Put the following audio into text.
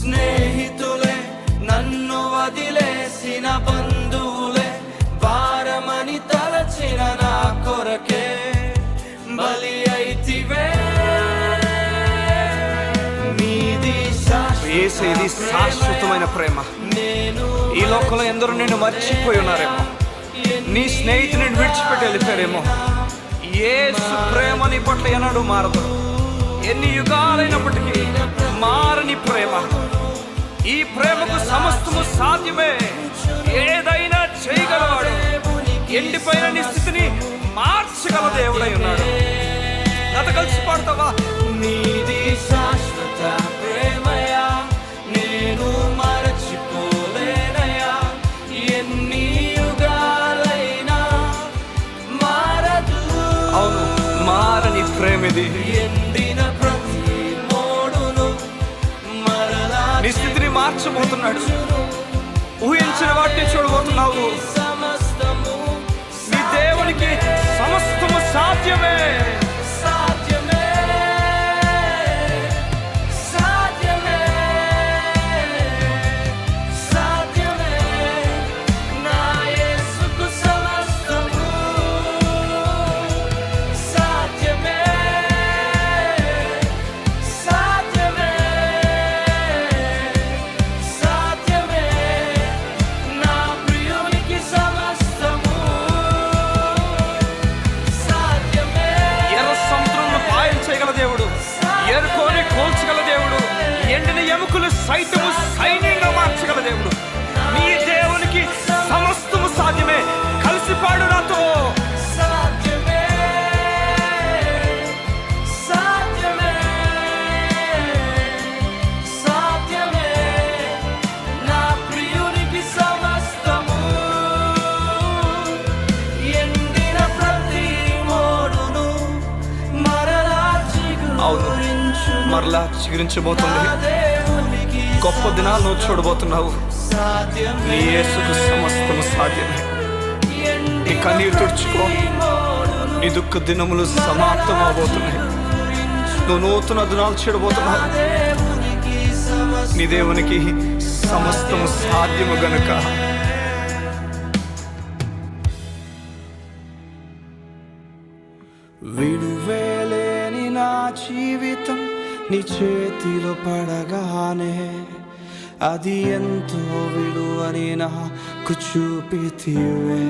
స్నేహితులే నన్ను వదిలేసిన బంధువులే భారమని తలచిన నా కొరకే బలి అయితివే. యేసయ్యది శాశ్వతమైన ప్రేమ. ఈ లోకంలో ఎందరో నిన్ను మర్చిపోయి ఉన్నారేమో, నీ స్నేహితుని విడిచిపెట్టి వెళ్ళిపోయారేమో. యేసు ప్రేమ నీ పట్ల ఎన్నడూ మారదు. ఎన్ని యుగాలైనప్పటికీ మారని ప్రేమ. ఈ ప్రేమకు సమస్తము సాధ్యమే. ఏదైనా చేయగలవాడు. ఎండిపోయిన నీ స్థితిని మార్చగల దేవుడై ఉన్నాడు. గత కలిసి పాడతావా? నీది శాశ్వత ప్రేమయా, నేను మరచిపోలేనయా. ఎన్ని యుగాలైనా మారదు. అవును, మారని ప్రేమిది. ఎండిన ప్రతి మోడును మరలా నీ స్థితిని మార్చబోతున్నాడు. ఊహించిన వాటిని చూడబోతున్నావు. సమస్తము నీ దేవునికి సమస్తము సాధ్యమే. సాధ్యమే, సాధ్యమే, సాధ్యమే. నా యేసుకు సమస్తము సాధ్యమే, సాధ్యమే, సాధ్యమే. నా ప్రియునికి సమస్తము సాధ్యమే. ఎర్ర సముద్రంలో పాయం చేయగల దేవుడు, ఎరుకోని కోల్చగల దేవుడు, ఎండిన ఎముకలు సైతము సైన్యంగా మార్చగల దేవుడు. నీ దేవునికి సమస్తము సాధ్యమే. కలిసి పాడు నాతో. సాధ్యమే, సాధ్యమే, సాధ్యమే. నా ప్రియునికి సమస్తము ఎండిన ప్రతి మోడును మరలా అవును, చిగురించు. మరలా చిగురించబోతుంది. నా దేవునికి గొప్ప దినాలు నువ్వు చూడబోతున్నావు. సాధ్యమే. నీ యేసుకు సమస్తము సాధ్యమే. నీ కన్నీరు తుడుచుకో. నీ దుఃఖ దినములు సమాప్తం అవబోతున్నాయి. నువ్వు నూతన దినాలు చూడబోతున్నావు. నీ దేవునికి సమస్తము సాధ్యము గనుక విడువేలేని నా జీవితం నీ చేతిలో పడగానే అది ఎంతో విలువని నాకు చూపితివే.